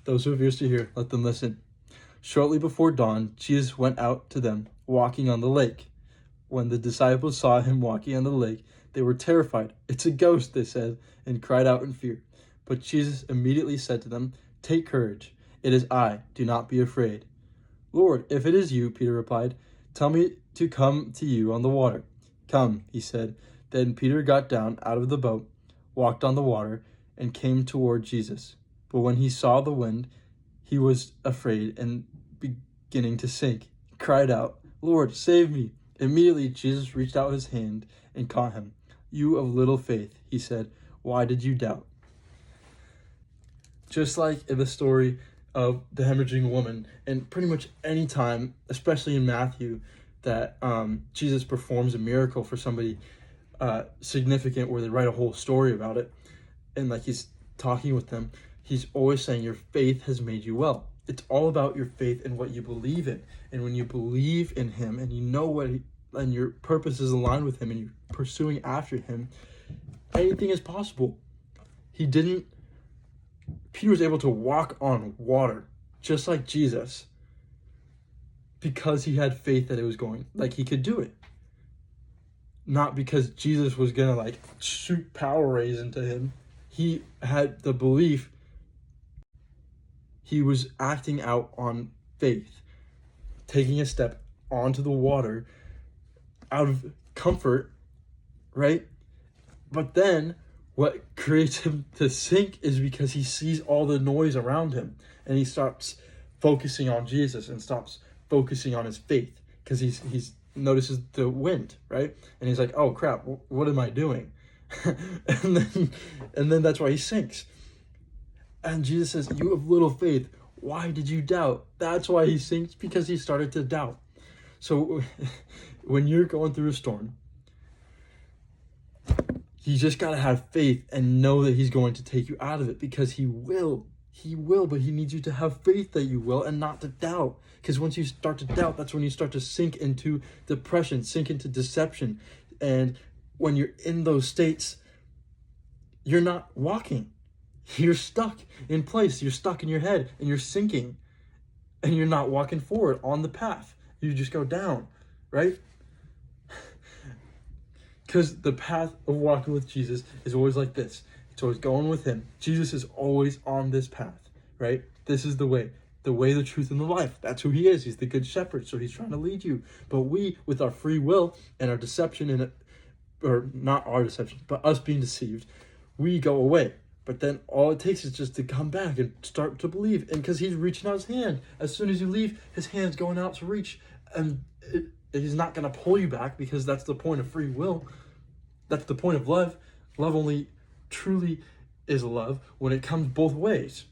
Those who have ears to hear, let them listen. Shortly before dawn, Jesus went out to them, walking on the lake. When the disciples saw him walking on the lake, they were terrified. "It's a ghost," they said, and cried out in fear. But Jesus immediately said to them, "Take courage. It is I. Do not be afraid." "Lord, if it is you," Peter replied, "tell me to come to you on the water." "Come," he said. Then Peter got down out of the boat, walked on the water, and came toward Jesus. But when he saw the wind, he was afraid and beginning to sink. He cried out, "Lord, save me." Immediately Jesus reached out his hand and caught him. "You of little faith," he said, "why did you doubt?" Just like in the story of the hemorrhaging woman, and pretty much any time, especially in Matthew, that Jesus performs a miracle for somebody significant, where they write a whole story about it, and like he's talking with them, he's always saying, your faith has made you well. It's all about your faith and what you believe in. And when you believe in him and you know what and your purpose is aligned with him and you're pursuing after him, anything is possible. Peter was able to walk on water just like Jesus because he had faith that it was going, like he could do it. Not because Jesus was gonna like shoot power rays into him. He had the belief. He was acting out on faith, taking a step onto the water out of comfort, right? But then what creates him to sink is because he sees all the noise around him and he stops focusing on Jesus and stops focusing on his faith because he's notices the wind, right? And he's like, "Oh crap, what am I doing?" and then that's why he sinks. And Jesus says, "You have little faith, why did you doubt?" That's why he sinks, because he started to doubt. So when you're going through a storm, you just got to have faith and know that he's going to take you out of it, because he will, but he needs you to have faith that you will and not to doubt. Because once you start to doubt, that's when you start to sink into depression, sink into deception. And when you're in those states, you're not walking. You're stuck in place. You're stuck in your head and you're sinking and you're not walking forward on the path. You just go down, right? Because the path of walking with Jesus is always like this. It's always going with him. Jesus is always on this path, right? This is the way, the truth, and the life. That's who he is. He's the good shepherd. So he's trying to lead you. But we, with our free will and our deception, or not our deception, but us being deceived, we go away. But then all it takes is just to come back and start to believe. And because he's reaching out his hand. As soon as you leave, his hand's going out to reach. And he's not going to pull you back, because that's the point of free will. That's the point of love. Love only truly is love when it comes both ways.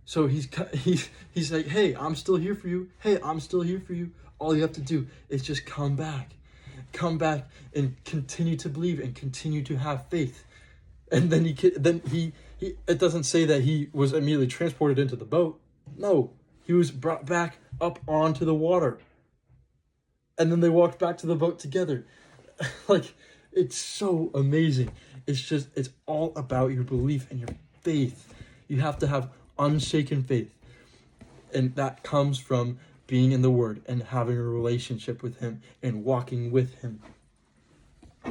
So he's like, "Hey, I'm still here for you. Hey, I'm still here for you. All you have to do is just come back. Come back and continue to believe and continue to have faith." And then he it doesn't say that he was immediately transported into the boat. No, he was brought back up onto the water. And then they walked back to the boat together. Like, it's so amazing. It's all about your belief and your faith. You have to have unshaken faith. And that comes from being in the Word and having a relationship with him and walking with him.